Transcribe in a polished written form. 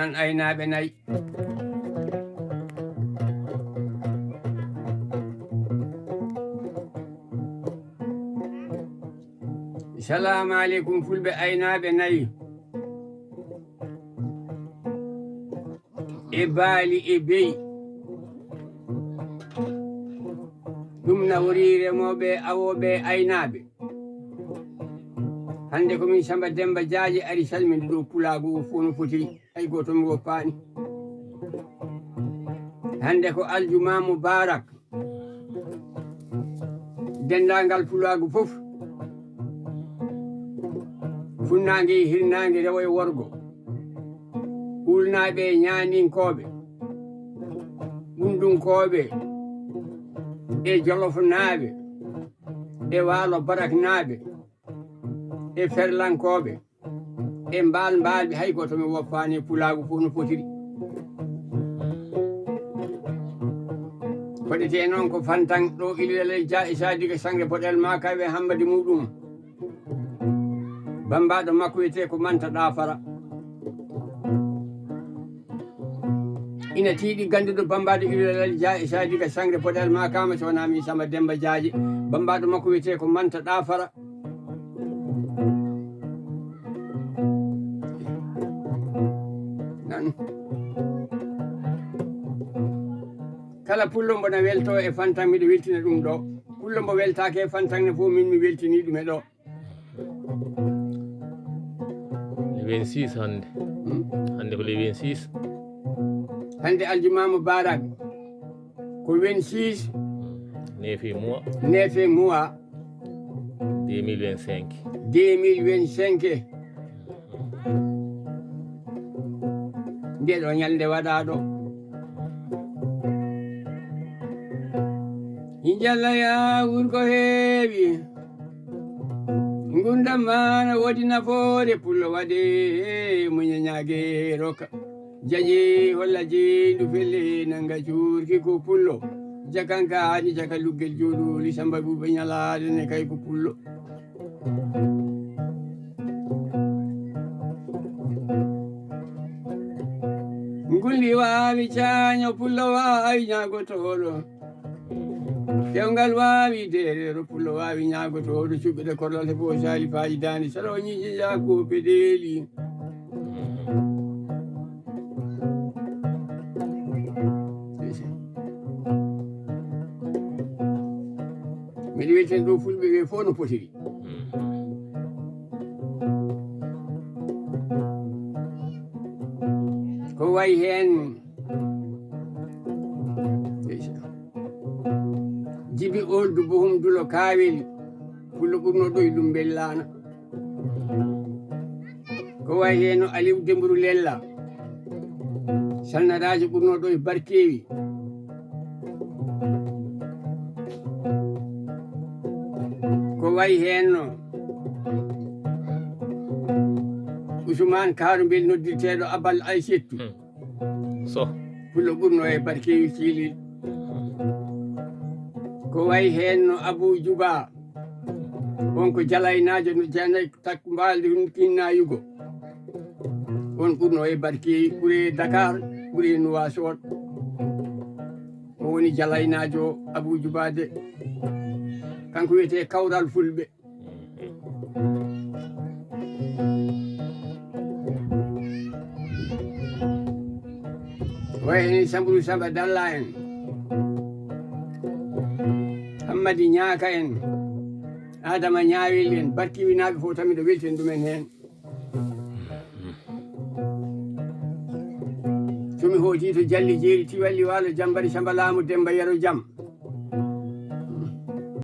nan aynaaɓe nayi. Salamu aleykum fulɓe aynaaɓe nayi e baali e beyi. ɗum nawori remoɓe awoɓe aynaaɓe. hande komin Samba Demba Diaji ari salminde ɗo pulagu fof no fotiri hay goto mi woppani. hande ko aljuma mubarak dendagal pulagu fof, funnague hirnague rewo e worgo, ulnaɓe ñaninkoɓe, ɓundunkoɓe e jolof naaɓe e waalo barak naaɓe e ferlankoɓe e mbalɓe hay goto mi woppani pulagu fof no fotiri. koɗete noon ko fantan ɗo ilele ja isadiga sangre boɗel makaɓe hammadi muɗum bambaɗo makko wiyete ko Manta Ɗafara. ina tiiɗi ganduɗo bambaɗo ilelal ja isadiga sangre boɗel makama so wona min Samba Demba Diaji. bambaɗo makko wiyete ko Manta Ɗafara. kala pullo mbo na welto e fantan miɗo weltina ɗum ɗo. pullo mbo weltake e fantan ne fof min mi weltini ɗum e ɗo. le 26 hande. hande ko le 26. hande aljuma mubarak ko 26 9 mois 2025 ndeɗo ñalde waɗaɗo. Jalla ya wurko heewi gurdam mana wodi nafoore pullo waɗe muñañage roka jaƴi holla jeydu felle nanga curki ko pullo jakankani jaka luggel joɗoli Samba Buuɓe ñalade ne kay ko pullo. ngulli wawi caño pullo wawi ñagotoɗo, kewgal wawi derero pullo wawi ñagotoɗo, cuɓɓiɗe korlal fof sali faji dande saloñiji jako peɗeli. miɗo wiyeten ɗo fulɓe ɓe fof no potiri. ko wayi hen Jibi Oldu Bohum Dulo Kaweli pullo ɓurno ɗo e ɗum bellana. ko wayi hen Aliou Dembourou Lella salnadaji ɓurno ɗo e Barkewi. ko wayi hen Ousmane Kaaru Mbel noddirteɗo Abal Ayssettu so pullo ɓurno e Barkewi Cilil. ko wayi hen Abou Djouba on ko jalaynajo no janay takko mbalde kinnayugo, on ɓurno e Barkewi ɓuuri Dakar ɓuuri Nouakchott. o woni jalaynajo Abou Djouba de, kanko wiyete kawral fulɓe. wayni Samburu Samba Dalla en, Hammadi Ñaaka en, Adama Ñaawel en, Barkewi naaɓe fof tan miɗo weltin ɗumen hen. somi hooti to Jalli Jeeri Tiwalli Waalo Jambari Samba Laamu Demba Yero Jam